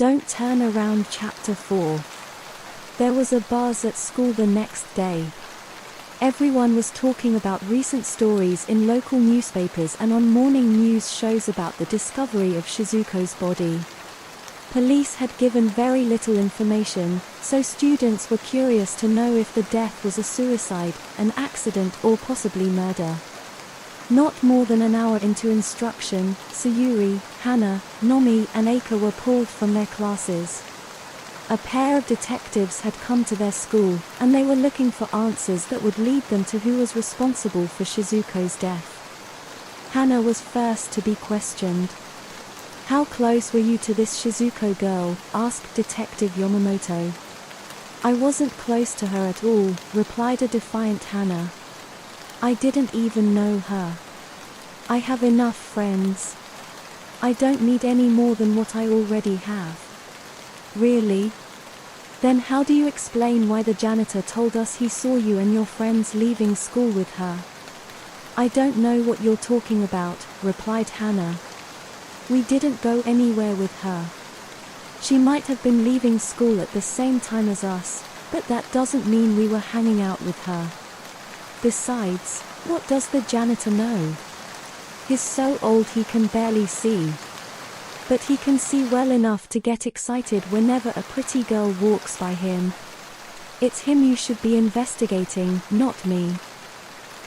Don't turn around. Chapter 4. There was a buzz at school the next day. Everyone was talking about recent stories in local newspapers and on morning news shows about the discovery of Shizuko's body. Police had given very little information, so students were curious to know if the death was a suicide, an accident, or possibly murder. Not more than an hour into instruction, Sayuri, Hana, Nomi, and Eika were pulled from their classes. A pair of detectives had come to their school, and they were looking for answers that would lead them to who was responsible for Shizuko's death. Hana was first to be questioned. "How close were you to this Shizuko girl?" asked Detective Yamamoto. "I wasn't close to her at all," replied a defiant Hana. "I didn't even know her. I have enough friends. I don't need any more than what I already have." "Really? Then how do you explain why the janitor told us he saw you and your friends leaving school with her?" "I don't know what you're talking about," replied Hana. "We didn't go anywhere with her. She might have been leaving school at the same time as us, but that doesn't mean we were hanging out with her. Besides, what does the janitor know? He's so old he can barely see. But he can see well enough to get excited whenever a pretty girl walks by him. It's him you should be investigating, not me.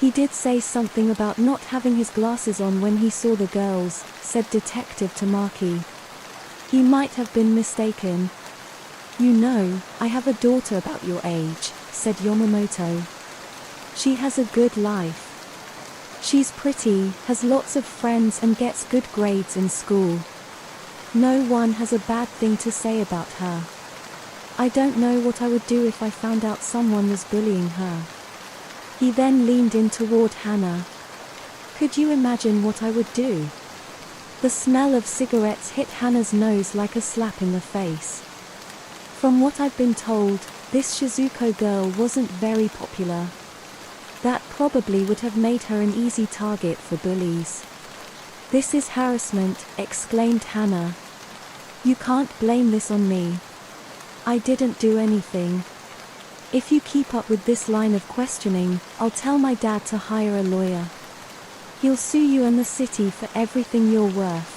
He did say something about not having his glasses on when he saw the girls," said Detective Tamaki. "He might have been mistaken." "You know, I have a daughter about your age," said Yamamoto. "She has a good life. She's pretty, has lots of friends and gets good grades in school. No one has a bad thing to say about her. I don't know what I would do if I found out someone was bullying her." He then leaned in toward Hana. "Could you imagine what I would do?" The smell of cigarettes hit Hana's nose like a slap in the face. "From what I've been told, this Shizuko girl wasn't very popular. That probably would have made her an easy target for bullies." "This is harassment," exclaimed Hana. "You can't blame this on me. I didn't do anything. If you keep up with this line of questioning, I'll tell my dad to hire a lawyer. He'll sue you and the city for everything you're worth."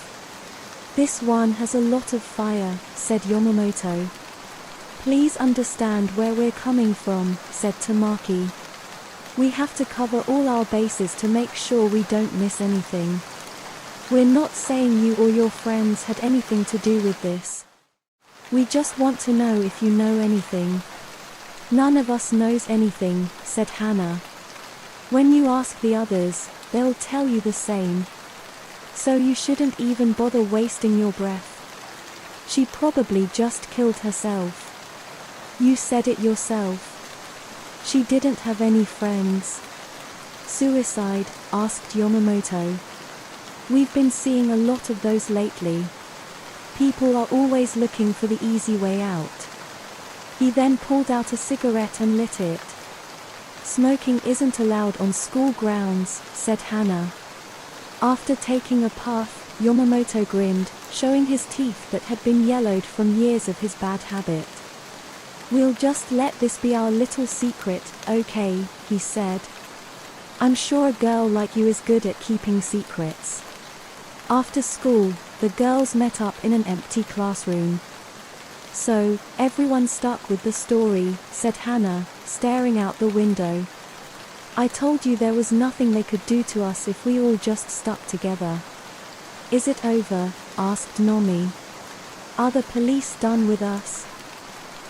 "This one has a lot of fire," said Yamamoto. "Please understand where we're coming from," said Tamaki. "We have to cover all our bases to make sure we don't miss anything. We're not saying you or your friends had anything to do with this. We just want to know if you know anything." "None of us knows anything," said Hana. "When you ask the others, they'll tell you the same. So you shouldn't even bother wasting your breath. She probably just killed herself. You said it yourself. She didn't have any friends." "Suicide?" asked Yamamoto. "We've been seeing a lot of those lately. People are always looking for the easy way out." He then pulled out a cigarette and lit it. "Smoking isn't allowed on school grounds," said Hana. After taking a puff, Yamamoto grinned, showing his teeth that had been yellowed from years of his bad habit. "We'll just let this be our little secret, okay?" he said. "I'm sure a girl like you is good at keeping secrets." After school, the girls met up in an empty classroom. "So, everyone stuck with the story," said Hana, staring out the window. "I told you there was nothing they could do to us if we all just stuck together." "Is it over?" asked Nomi. "Are the police done with us?"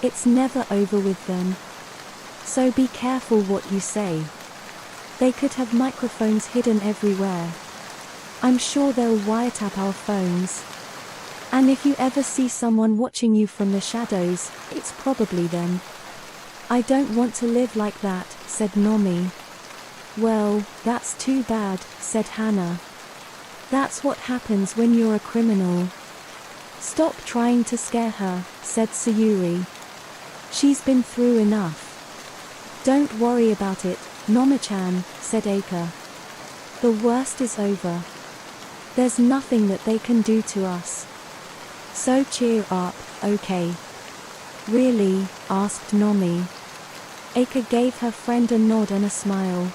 "It's never over with them. So be careful what you say. They could have microphones hidden everywhere. I'm sure they'll wiretap our phones. And if you ever see someone watching you from the shadows, it's probably them." "I don't want to live like that," said Nomi. "Well, that's too bad," said Hana. "That's what happens when you're a criminal." "Stop trying to scare her," said Sayuri. "She's been through enough." "Don't worry about it, Nomi-chan," said Eika. "The worst is over. There's nothing that they can do to us. So cheer up, okay. Really? Asked Nomi. Aika gave her friend a nod and a smile.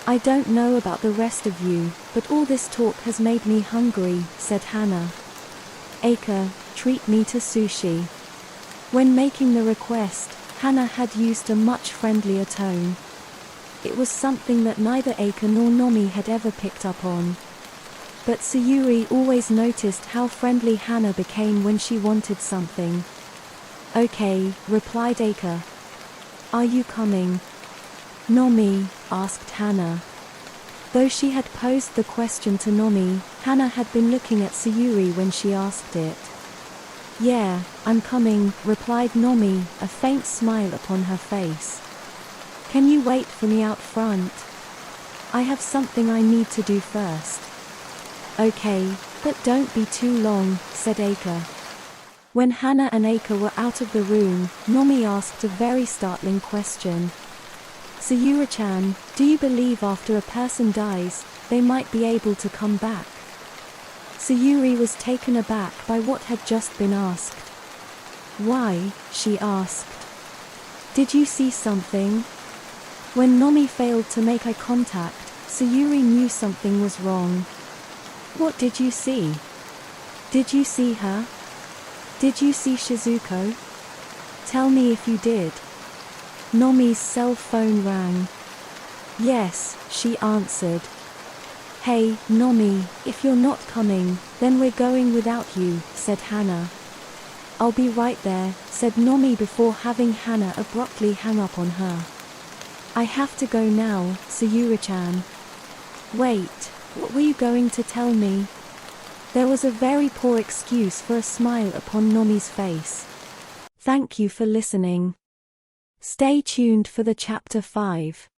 I don't know about the rest of you, but all this talk has made me hungry, said Hannah. Aika, treat me to sushi. When making the request, Hannah had used a much friendlier tone. It was something that neither Aika nor Nomi had ever picked up on. But Sayuri always noticed how friendly Hannah became when she wanted something. Okay, replied Aika. Are you coming? Nomi, asked Hannah. Though she had posed the question to Nomi, Hannah had been looking at Sayuri when she asked it. Yeah, I'm coming, replied Nomi, a faint smile upon her face. Can you wait for me out front? I have something I need to do first. Okay, but don't be too long, said Aika. When Hannah and Aika were out of the room, Nomi asked a very startling question. Sayuri-chan, do you believe after a person dies, they might be able to come back? Sayuri was taken aback by what had just been asked. Why? She asked. Did you see something? When Nomi failed to make eye contact, Sayuri knew something was wrong. What did you see? Did you see her? Did you see Shizuko? Tell me if you did. Nomi's cell phone rang. Yes, she answered. Hey, Nomi, if you're not coming, then we're going without you, said Hannah. I'll be right there, said Nomi before having Hannah abruptly hang up on her. I have to go now, Sayuri-chan. Wait, what were you going to tell me? There was a very poor excuse for a smile upon Nomi's face. Thank you for listening. Stay tuned for the chapter 5.